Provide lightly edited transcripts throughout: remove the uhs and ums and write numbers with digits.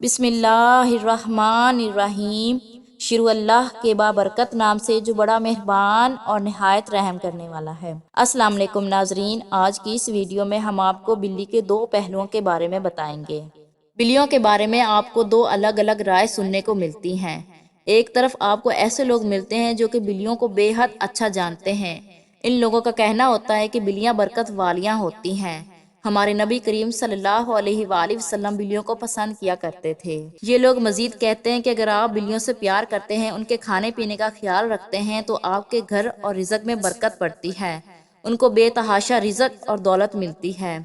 بسم اللہ الرحمن الرحیم۔ شروع اللہ کے بابرکت نام سے جو بڑا مہربان اور نہایت رحم کرنے والا ہے۔ السلام علیکم ناظرین، آج کی اس ویڈیو میں ہم آپ کو بلی کے دو پہلوؤں کے بارے میں بتائیں گے۔ بلیوں کے بارے میں آپ کو دو الگ الگ رائے سننے کو ملتی ہیں۔ ایک طرف آپ کو ایسے لوگ ملتے ہیں جو کہ بلیوں کو بے حد اچھا جانتے ہیں۔ ان لوگوں کا کہنا ہوتا ہے کہ بلیاں برکت والیاں ہوتی ہیں۔ ہمارے نبی کریم صلی اللہ علیہ وآلہ وسلم بلیوں کو پسند کیا کرتے تھے۔ یہ لوگ مزید کہتے ہیں کہ اگر آپ بلیوں سے پیار کرتے ہیں، ان کے کھانے پینے کا خیال رکھتے ہیں تو آپ کے گھر اور رزق میں برکت پڑتی ہے، ان کو بے تحاشا رزق اور دولت ملتی ہے۔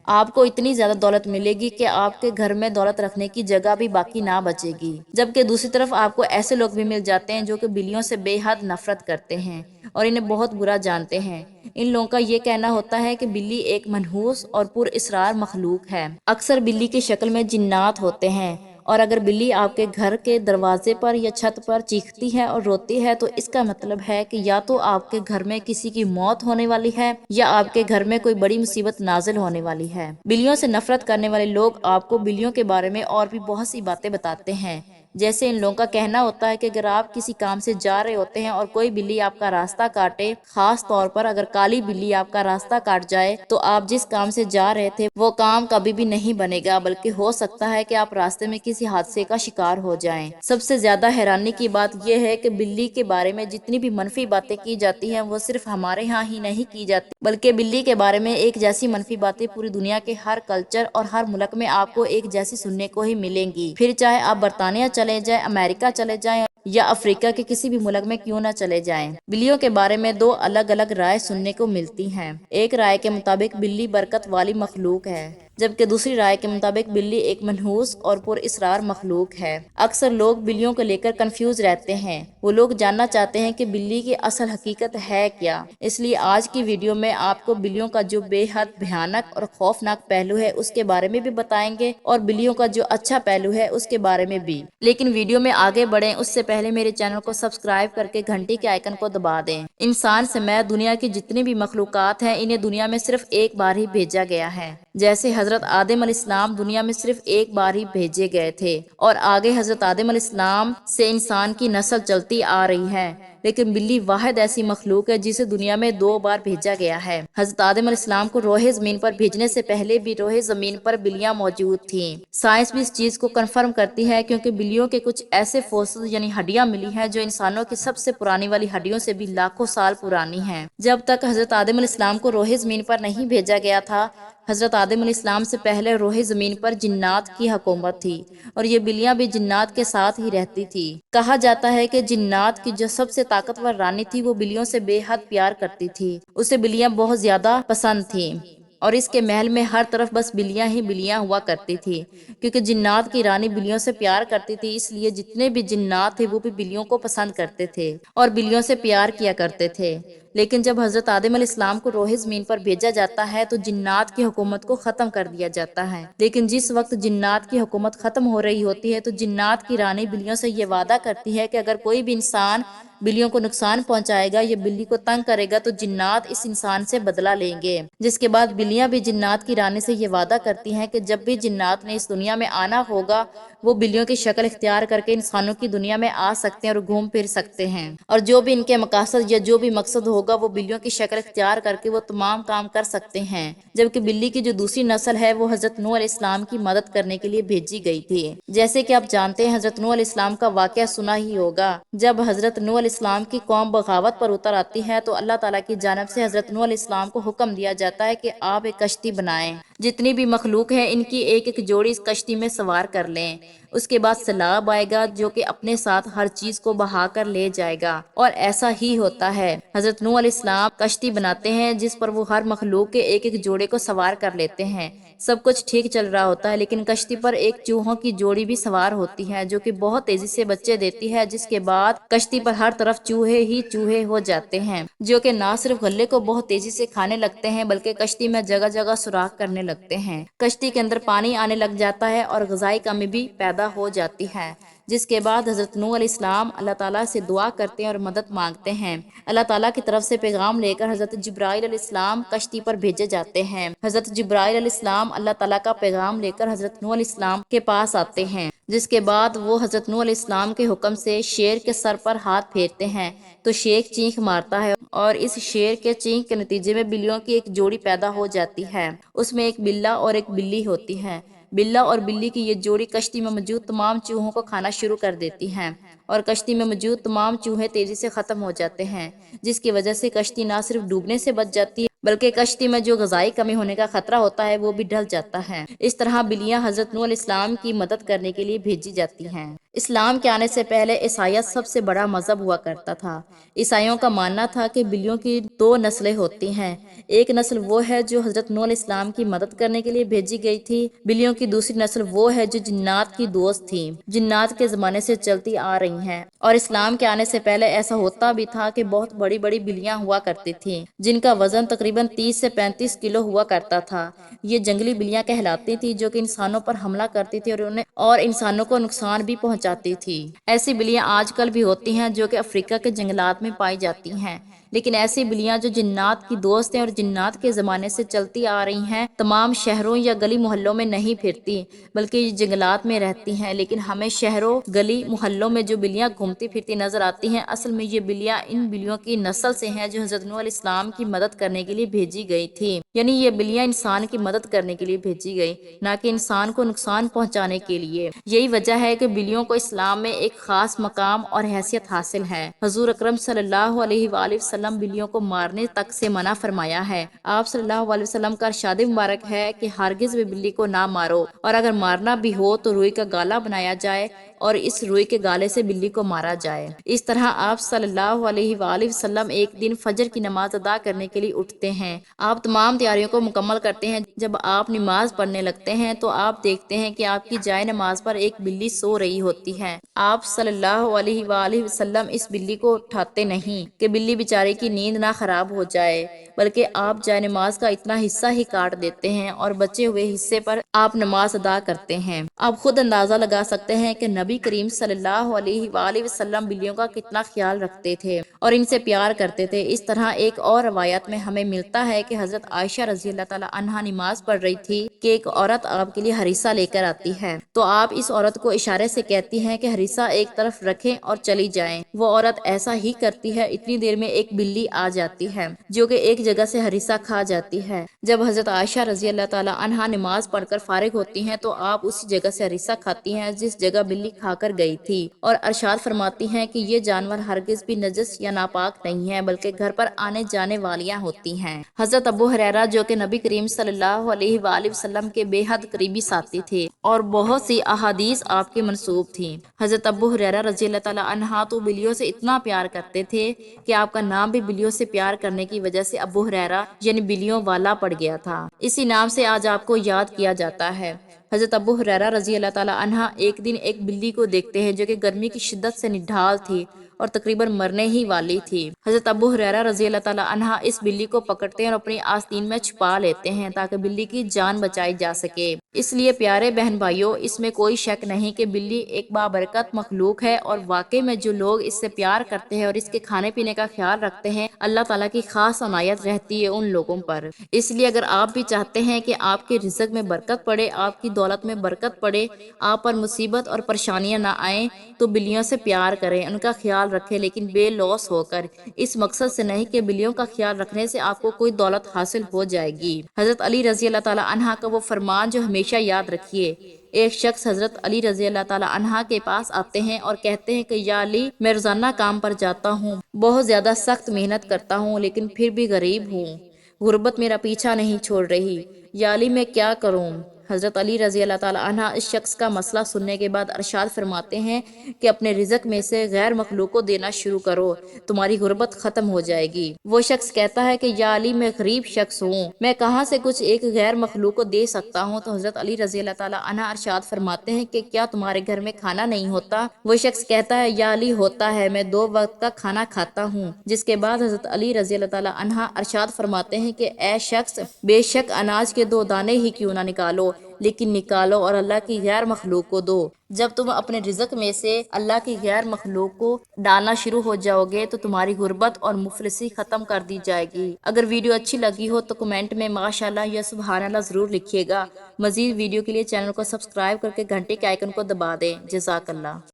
آپ کو اتنی زیادہ دولت ملے گی کہ آپ کے گھر میں دولت رکھنے کی جگہ بھی باقی نہ بچے گی۔ جبکہ دوسری طرف آپ کو ایسے لوگ بھی مل جاتے ہیں جو کہ بلیوں سے بے حد نفرت کرتے ہیں اور انہیں بہت برا جانتے ہیں۔ ان لوگوں کا یہ کہنا ہوتا ہے کہ بلی ایک منحوس اور پر اسرار مخلوق ہے۔ اکثر بلی کی شکل میں جنات ہوتے ہیں، اور اگر بلی آپ کے گھر کے دروازے پر یا چھت پر چیختی ہے اور روتی ہے تو اس کا مطلب ہے کہ یا تو آپ کے گھر میں کسی کی موت ہونے والی ہے یا آپ کے گھر میں کوئی بڑی مصیبت نازل ہونے والی ہے۔ بلیوں سے نفرت کرنے والے لوگ آپ کو بلیوں کے بارے میں اور بھی بہت سی باتیں بتاتے ہیں۔ جیسے ان لوگوں کا کہنا ہوتا ہے کہ اگر آپ کسی کام سے جا رہے ہوتے ہیں اور کوئی بلی آپ کا راستہ کاٹے، خاص طور پر اگر کالی بلی آپ کا راستہ کاٹ جائے، تو آپ جس کام سے جا رہے تھے وہ کام کبھی بھی نہیں بنے گا، بلکہ ہو سکتا ہے کہ آپ راستے میں کسی حادثے کا شکار ہو جائیں۔ سب سے زیادہ حیرانی کی بات یہ ہے کہ بلی کے بارے میں جتنی بھی منفی باتیں کی جاتی ہیں وہ صرف ہمارے ہاں ہی نہیں کی جاتی، بلکہ بلی کے بارے میں ایک جیسی منفی باتیں پوری دنیا کے ہر کلچر اور ہر ملک میں آپ کو ایک جیسی سننے کو ہی ملیں گی، پھر چاہے آپ برطانیہ چلے جائیں، امریکہ چلے جائیں یا افریقہ کے کسی بھی ملک میں کیوں نہ چلے جائیں۔ بلیوں کے بارے میں دو الگ الگ رائے سننے کو ملتی ہیں۔ ایک رائے کے مطابق بلی برکت والی مخلوق ہے، جبکہ دوسری رائے کے مطابق بلی ایک منحوس اور پر اسرار مخلوق ہے۔ اکثر لوگ بلیوں کو لے کر کنفیوز رہتے ہیں۔ وہ لوگ جاننا چاہتے ہیں کہ بلی کی اصل حقیقت ہے کیا۔ اس لیے آج کی ویڈیو میں آپ کو بلیوں کا جو بے حد بھیانک اور خوفناک پہلو ہے اس کے بارے میں بھی بتائیں گے، اور بلیوں کا جو اچھا پہلو ہے اس کے بارے میں بھی۔ لیکن ویڈیو میں آگے بڑھیں اس سے پہلے میرے چینل کو سبسکرائب کر کے گھنٹی کے آئیکن کو دبا دیں۔ انسان سے میں دنیا کی جتنی بھی مخلوقات ہیں انہیں دنیا میں صرف ایک بار ہی بھیجا گیا ہے۔ جیسے حضرت آدم علیہ السلام دنیا میں صرف ایک بار ہی بھیجے گئے تھے، اور آگے حضرت آدم علیہ السلام سے انسان کی نسل چلتی آ رہی ہے، لیکن بلی واحد ایسی مخلوق ہے جسے دنیا میں 2 بار بھیجا گیا ہے۔ حضرت آدم علیہ السلام کو روح زمین پر بھیجنے سے پہلے بھی روح زمین پر بلیاں موجود تھیں۔ سائنس بھی اس چیز کو کنفرم کرتی ہے، کیونکہ بلیوں کے کچھ ایسے فوسل یعنی ہڈیاں ملی ہیں جو انسانوں کی سب سے پرانی والی ہڈیوں سے بھی لاکھوں سال پرانی ہیں۔ جب تک حضرت آدم علیہ السلام کو روح زمین پر نہیں بھیجا گیا تھا، حضرت آدم علیہ السلام سے پہلے روح زمین پر جنات کی حکومت تھی، اور یہ بلیاں بھی جنات کے ساتھ ہی رہتی تھی۔ کہا جاتا ہے کہ جنات کی جو سب سے طاقتور رانی تھی وہ بلیوں سے بے حد پیار کرتی تھی، اسے بلیاں بہت زیادہ پسند تھیں، اور اس کے محل میں ہر طرف بس بلیاں ہی بلیاں ہوا کرتی تھی۔ کیونکہ جنات کی رانی بلیوں سے پیار کرتی تھی، اس لیے جتنے بھی جنات تھے وہ بھی بلیوں کو پسند کرتے تھے اور بلیوں سے پیار کیا کرتے تھے۔ لیکن جب حضرت آدم علیہ السلام کو روح زمین پر بھیجا جاتا ہے تو جنات کی حکومت کو ختم کر دیا جاتا ہے۔ لیکن جس وقت جنات کی حکومت ختم ہو رہی ہوتی ہے تو جنات کی رانی بلیوں سے یہ وعدہ کرتی ہے کہ اگر کوئی بھی انسان بلیوں کو نقصان پہنچائے گا یا بلی کو تنگ کرے گا تو جنات اس انسان سے بدلہ لیں گے۔ جس کے بعد بلیاں بھی جنات کی رانی سے یہ وعدہ کرتی ہیں کہ جب بھی جنات نے اس دنیا میں آنا ہوگا وہ بلیوں کی شکل اختیار کر کے انسانوں کی دنیا میں آ سکتے ہیں اور گھوم پھر سکتے ہیں، اور جو بھی ان کے مقاصد یا جو بھی مقصد ہوگا وہ بلیوں کی شکل اختیار کر کے وہ تمام کام کر سکتے ہیں۔ جبکہ بلی کی جو دوسری نسل ہے وہ حضرت نوح علیہ السلام کی مدد کرنے کے لیے بھیجی گئی تھی۔ جیسے کہ آپ جانتے ہیں حضرت نوح علیہ السلام کا واقعہ سنا ہی ہوگا۔ جب حضرت نوح علیہ السلام کی قوم بغاوت پر اتر آتی ہے تو اللہ تعالیٰ کی جانب سے حضرت نوح علیہ السلام کو حکم دیا جاتا ہے کہ آپ ایک کشتی بنائیں، جتنی بھی مخلوق ہے ان کی ایک ایک جوڑی اس کشتی میں سوار کر لیں۔ اس کے بعد سیلاب آئے گا جو کہ اپنے ساتھ ہر چیز کو بہا کر لے جائے گا، اور ایسا ہی ہوتا ہے۔ حضرت نوح علیہ السلام کشتی بناتے ہیں جس پر وہ ہر مخلوق کے ایک ایک جوڑے کو سوار کر لیتے ہیں۔ سب کچھ ٹھیک چل رہا ہوتا ہے، لیکن کشتی پر ایک چوہوں کی جوڑی بھی سوار ہوتی ہے جو کہ بہت تیزی سے بچے دیتی ہے، جس کے بعد کشتی پر ہر طرف چوہے ہی چوہے ہو جاتے ہیں، جو کہ نہ صرف غلے کو بہت تیزی سے کھانے لگتے ہیں بلکہ کشتی میں جگہ جگہ سوراخ کرنے لگتے ہیں۔ کشتی کے اندر پانی آنے لگ جاتا ہے اور غذائی کمی بھی پیدا ہو جاتی ہے، جس کے بعد حضرت نوح علیہ السلام اللہ تعالیٰ سے دعا کرتے ہیں اور مدد مانگتے ہیں۔ اللہ تعالیٰ کی طرف سے پیغام لے کر حضرت جبرائیل علیہ السلام کشتی پر بھیجے جاتے ہیں۔ حضرت جبرائیل علیہ السلام اللہ تعالیٰ کا پیغام لے کر حضرت نوح علیہ السلام کے پاس آتے ہیں، جس کے بعد وہ حضرت نوح علیہ السلام کے حکم سے شیر کے سر پر ہاتھ پھیرتے ہیں تو شیر چینخ مارتا ہے، اور اس شیر کے چینخ کے نتیجے میں بلیوں کی ایک جوڑی پیدا ہو جاتی ہے۔ اس میں ایک بلہ اور ایک بلی ہوتی ہے۔ بلہ اور بلی کی یہ جوڑی کشتی میں موجود تمام چوہوں کو کھانا شروع کر دیتی ہیں، اور کشتی میں موجود تمام چوہے تیزی سے ختم ہو جاتے ہیں، جس کی وجہ سے کشتی نہ صرف ڈوبنے سے بچ جاتی ہے بلکہ کشتی میں جو غذائی کمی ہونے کا خطرہ ہوتا ہے وہ بھی ڈل جاتا ہے۔ اس طرح بلیاں حضرت نوح علیہ السلام کی مدد کرنے کے لیے بھیجی جاتی ہیں۔ اسلام کے آنے سے پہلے عیسائیت سب سے بڑا مذہب ہوا کرتا تھا۔ عیسائیوں کا ماننا تھا کہ بلیوں کی دو نسلیں ہوتی ہیں، ایک نسل وہ ہے جو حضرت نوح علیہ السلام کی مدد کرنے کے لیے بھیجی گئی تھی، بلیوں کی دوسری نسل وہ ہے جو جنات کی دوست تھی، جنات کے زمانے سے چلتی آ رہی ہیں۔ اور اسلام کے آنے سے پہلے ایسا ہوتا بھی تھا کہ بہت بڑی بڑی بلیاں ہوا کرتی تھیں، جن کا وزن تقریباً 30 سے 35 کلو ہوا کرتا تھا۔ یہ جنگلی بلیاں کہلاتی تھی جو کہ انسانوں پر حملہ کرتی تھی اور انسانوں کو نقصان بھی پہنچاتی تھی۔ ایسی بلیاں آج کل بھی ہوتی ہیں جو کہ افریقہ کے جنگلات میں پائی جاتی ہیں، لیکن ایسی بلیاں جو جنات کی دوست ہیں اور جنات کے زمانے سے چلتی آ رہی ہیں تمام شہروں یا گلی محلوں میں نہیں پھرتی بلکہ یہ جنگلات میں رہتی ہیں۔ لیکن ہمیں شہروں گلی محلوں میں جو بلیاں گھومتی پھرتی نظر آتی ہیں، اصل میں یہ بلیاں ان بلیوں کی نسل سے ہیں جو حضرت نوح علیہ السلام کی مدد کرنے کے لیے بھیجی گئی تھی۔ یعنی یہ بلیاں انسان کی مدد کرنے کے لیے بھیجی گئی، نہ کہ انسان کو نقصان پہنچانے کے لیے۔ یہی وجہ ہے کہ بلیوں کو اسلام میں ایک خاص مقام اور حیثیت حاصل ہے۔ حضور اکرم صلی اللہ علیہ وآلہ وسلم بلیوں کو مارنے تک سے منع فرمایا ہے۔ آپ صلی اللہ علیہ وسلم کا ارشاد مبارک ہے کہ ہرگز بھی بلی کو نہ مارو، اور اگر مارنا بھی ہو تو روئی کا گالا بنایا جائے اور اس روئی کے گالے سے بلی کو مارا جائے۔ اس طرح آپ صلی اللہ علیہ وآلہ وسلم ایک دن فجر کی نماز ادا کرنے کے لیے اٹھتے ہیں۔ آپ تمام تیاریوں کو مکمل کرتے ہیں۔ جب آپ نماز پڑھنے لگتے ہیں تو آپ دیکھتے ہیں کہ آپ کی جائے نماز پر ایک بلی سو رہی ہوتی ہے۔ آپ صلی اللہ علیہ وآلہ وسلم اس بلی کو اٹھاتے نہیں کہ بلی بیچارے کی نیند نہ خراب ہو جائے، بلکہ آپ جائے نماز کا اتنا حصہ ہی کاٹ دیتے ہیں اور بچے ہوئے حصے پر آپ نماز ادا کرتے ہیں۔ آپ خود اندازہ لگا سکتے ہیں کہ نبی کریم صلی اللہ علیہ وآلہ وسلم بلیوں کا کتنا خیال رکھتے تھے اور ان سے پیار کرتے تھے۔ اس طرح ایک اور روایت میں ہمیں ملتا ہے کہ حضرت عائشہ رضی اللہ تعالی عنہا نماز پڑھ رہی تھی کہ ایک عورت آپ کے لیے ہریسہ لے کر آتی ہے، تو آپ اس عورت کو اشارے سے کہتی ہیں کہ ہریسہ ایک طرف رکھیں اور چلی جائیں۔ وہ عورت ایسا ہی کرتی ہے، اتنی دیر میں ایک بلی آ جاتی ہے جو کہ ایک جگہ سے ہریسہ کھا جاتی ہے۔ جب حضرت عائشہ رضی اللہ تعالی عنہا نماز پڑھ کر فارغ ہوتی ہیں تو آپ اسی جگہ سے ہریسہ کھاتی ہیں جس جگہ بلی کھا کر گئی تھی، اور ارشاد فرماتی ہیں کہ یہ جانور ہرگز بھی نجس یا ناپاک نہیں ہے بلکہ گھر پر آنے جانے والیاں ہوتی ہیں۔ حضرت ابو ہریرہ جو کہ نبی کریم صلی اللہ علیہ وآلہ وسلم کے بے حد قریبی ساتھی تھے اور بہت سی احادیث آپ کے منسوب تھیں۔ حضرت ابو ہریرہ رضی اللہ تعالی عنہ تو بلیوں سے اتنا پیار کرتے تھے کہ آپ کا نام بھی بلیوں سے پیار کرنے کی وجہ سے ابو ہریرہ یعنی بلیوں والا پڑ گیا تھا۔ اسی نام سے آج آپ کو یاد کیا جاتا ہے۔ حضرت ابو ہریرہ رضی اللہ تعالی عنہ ایک دن ایک بلی کو دیکھتے ہیں جو کہ گرمی کی شدت سے نڈھال تھی اور تقریباً مرنے ہی والی تھی۔ حضرت ابو ہریرہ رضی اللہ تعالی عنہ اس بلی کو پکڑتے ہیں اور اپنی آستین میں چھپا لیتے ہیں تاکہ بلی کی جان بچائی جا سکے۔ اس لیے پیارے بہن بھائیوں، اس میں کوئی شک نہیں کہ بلی ایک بابرکت مخلوق ہے، اور واقعی میں جو لوگ اس سے پیار کرتے ہیں اور اس کے کھانے پینے کا خیال رکھتے ہیں، اللہ تعالیٰ کی خاص عنایت رہتی ہے ان لوگوں پر۔ اس لیے اگر آپ بھی چاہتے ہیں کہ آپ کے رزق میں برکت پڑے، آپ کی دولت میں برکت پڑے، آپ پر مصیبت اور پریشانیاں نہ آئیں، تو بلیوں سے پیار کریں، ان کا خیال رکھیں، لیکن بے لوث ہو کر۔ اس مقصد سے نہیں کہ بلیوں کا خیال رکھنے سے آپ کو کوئی دولت حاصل ہو جائے گی۔ حضرت علی رضی اللہ تعالی عنہ کا وہ فرمان جو ہمیشہ یاد رکھیے۔ ایک شخص حضرت علی رضی اللہ تعالی عنہ کے پاس آتے ہیں اور کہتے ہیں کہ یا علی، میں روزانہ کام پر جاتا ہوں، بہت زیادہ سخت محنت کرتا ہوں، لیکن پھر بھی غریب ہوں، غربت میرا پیچھا نہیں چھوڑ رہی، یا علی میں کیا کروں؟ حضرت علی رضی اللہ تعالی عنہ اس شخص کا مسئلہ سننے کے بعد ارشاد فرماتے ہیں کہ اپنے رزق میں سے غیر مخلوق کو دینا شروع کرو، تمہاری غربت ختم ہو جائے گی۔ وہ شخص کہتا ہے کہ یا علی، میں غریب شخص ہوں، میں کہاں سے کچھ ایک غیر مخلوق کو دے سکتا ہوں؟ تو حضرت علی رضی اللہ تعالی عنہ ارشاد فرماتے ہیں کہ کیا تمہارے گھر میں کھانا نہیں ہوتا؟ وہ شخص کہتا ہے یا علی، ہوتا ہے، میں 2 وقت کا کھانا کھاتا ہوں۔ جس کے بعد حضرت علی رضی اللہ تعالی عنہ ارشاد فرماتے ہیں کہ اے شخص، بے شک اناج کے 2 دانے ہی کیوں نہ نکالو، لیکن نکالو اور اللہ کی غیر مخلوق کو دو۔ جب تم اپنے رزق میں سے اللہ کی غیر مخلوق کو ڈالنا شروع ہو جاؤ گے تو تمہاری غربت اور مفلسی ختم کر دی جائے گی۔ اگر ویڈیو اچھی لگی ہو تو کمنٹ میں ماشاءاللہ یا سبحان اللہ ضرور لکھیے گا۔ مزید ویڈیو کے لیے چینل کو سبسکرائب کر کے گھنٹی کے آئیکن کو دبا دیں۔ جزاک اللہ۔